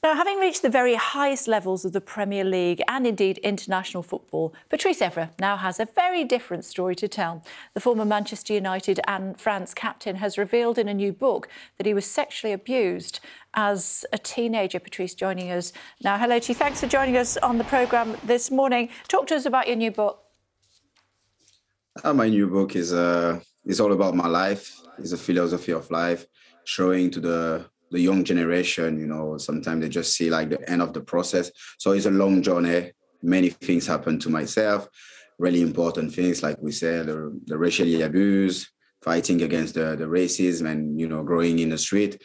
Now, having reached the very highest levels of the Premier League and indeed international football, Patrice Evra now has a very different story to tell. The former Manchester United and France captain has revealed in a new book that he was sexually abused as a teenager. Patrice joining us now. Hello to you. Thanks for joining us on the programme this morning. Talk to us about your new book. My new book is all about my life. It's a philosophy of life, showing to the young generation, sometimes they just see like the end of the process. So it's a long journey. Many things happen to myself, really important things, like we said, the racial abuse, fighting against the racism and, growing in the street.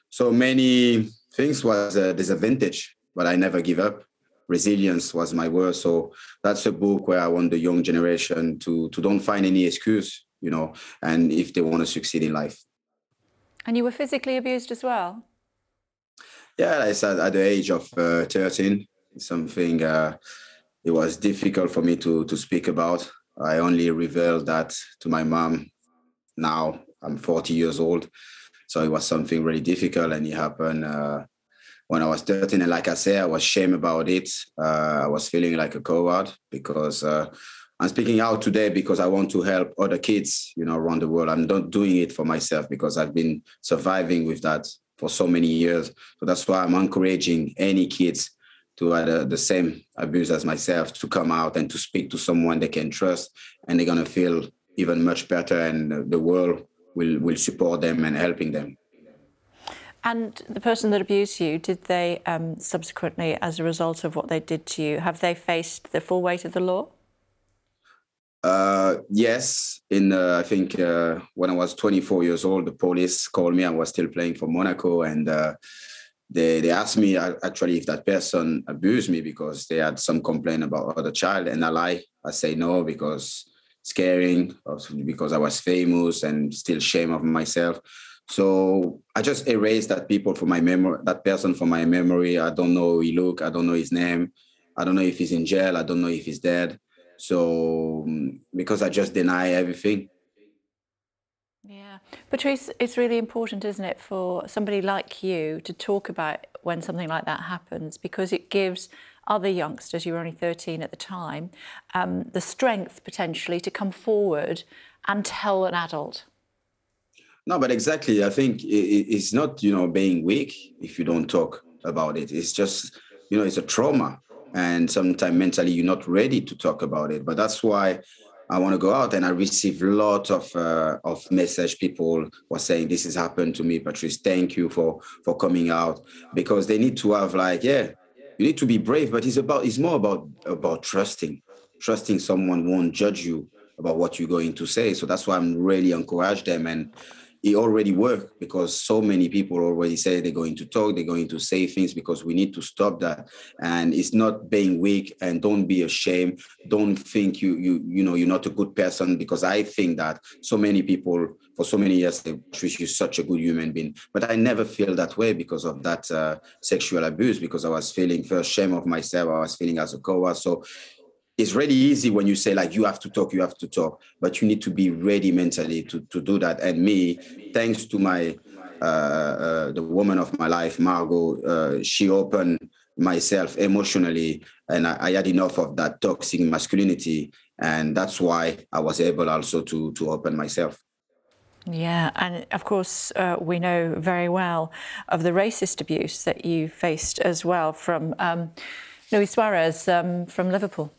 So many things was a disadvantage, but I never give up. Resilience was my word. So that's a book where I want the young generation to don't find any excuse, and if they want to succeed in life. And you were physically abused as well? Yeah, I said at the age of 13, something it was difficult for me to speak about. I only revealed that to my mom. Now I'm 40 years old. So it was something really difficult, and it happened when I was 13. And like I said, I was ashamed about it. I was feeling like a coward because I'm speaking out today because I want to help other kids, around the world. I'm not doing it for myself because I've been surviving with that for so many years. So that's why I'm encouraging any kids to have the same abuse as myself to come out and to speak to someone they can trust, and they're going to feel even much better, and the world will support them and helping them. And the person that abused you, did they subsequently, as a result of what they did to you, have they faced the full weight of the law? Yes. I think when I was 24 years old, the police called me. I was still playing for Monaco, and they asked me actually if that person abused me because they had some complaint about other child, and I lie. I say no because scaring, because I was famous and still shame of myself. So I just erased that people from my memory, that person from my memory. I don't know how he look. I don't know his name. I don't know if he's in jail. I don't know if he's dead. So because I just deny everything. Yeah. Patrice, it's really important, isn't it, for somebody like you to talk about when something like that happens, because it gives other youngsters, you were only 13 at the time, the strength potentially to come forward and tell an adult. No, but exactly. I think it's not, being weak if you don't talk about it. It's just, it's a trauma. And sometimes mentally you're not ready to talk about it. But that's why I want to go out, and I receive a lot of message. People were saying, this has happened to me, Patrice, thank you for coming out, because they need to have you need to be brave, but it's more about trusting someone won't judge you about what you're going to say. So that's why I'm really encourage them. And it already worked because so many people already say they're going to talk, they're going to say things, because we need to stop that. And it's not being weak, and don't be ashamed. Don't think you're not a good person, because I think that so many people for so many years, they treat you such a good human being. But I never feel that way because of that sexual abuse, because I was feeling first shame of myself. I was feeling as a coward. So it's really easy when you say you have to talk, but you need to be ready mentally to do that. And me, thanks to my the woman of my life, Margot, she opened myself emotionally, and I had enough of that toxic masculinity, and that's why I was able also to open myself. Yeah, and of course we know very well of the racist abuse that you faced as well from Luis Suarez from Liverpool.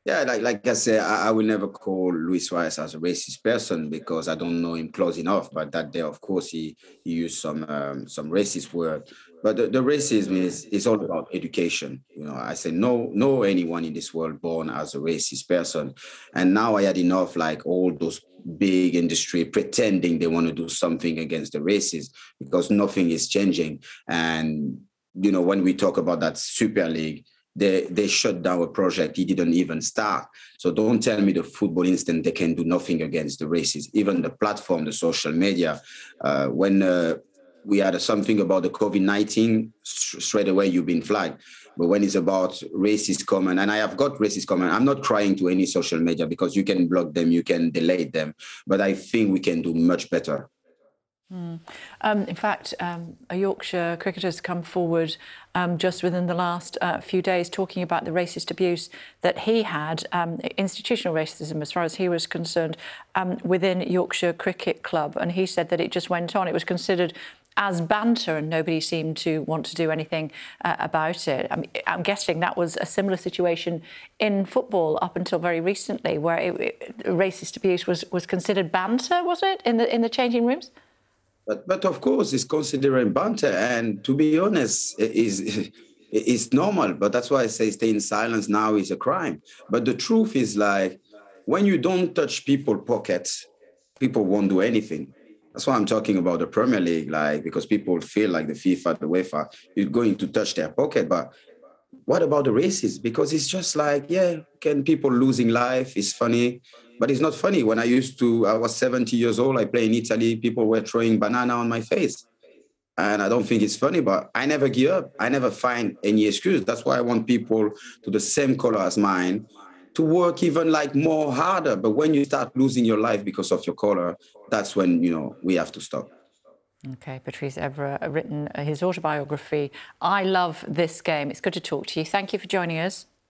Yeah, like I said, I will never call Luis Suarez as a racist person because I don't know him close enough. But that day, of course, he used some racist word. But the racism is all about education. I say no anyone in this world born as a racist person. And now I had enough, all those big industry pretending they want to do something against the racists, because nothing is changing. And when we talk about that Super League, they shut down a project he didn't even start. So don't tell me the football instant they can do nothing against the racists. Even the platform, the social media, when we had something about the COVID-19, straight away you've been flagged. But when it's about racist comment, and I have got racist comment, I'm not crying to any social media because you can block them, you can delete them. But I think we can do much better. In fact, a Yorkshire cricketer's come forward just within the last few days talking about the racist abuse that he had, institutional racism as far as he was concerned, within Yorkshire Cricket Club. And he said that it just went on. It was considered as banter and nobody seemed to want to do anything about it. I'm guessing that was a similar situation in football up until very recently, where racist abuse was considered banter, was it, in the changing rooms? But of course, it's considering banter, and to be honest, it's normal. But that's why I say staying silent now is a crime. But the truth is, like, when you don't touch people's pockets, people won't do anything. That's why I'm talking about the Premier League, like, because people feel like the FIFA, the UEFA, is going to touch their pocket. But what about the races? Because it's just like, yeah, can people losing life? It's funny, but it's not funny. When I was 70 years old, I play in Italy, people were throwing banana on my face. And I don't think it's funny, but I never give up. I never find any excuse. That's why I want people to the same color as mine to work even like more harder. But when you start losing your life because of your color, that's when, we have to stop. OK, Patrice Evra written his autobiography, I Love This Game. It's good to talk to you. Thank you for joining us.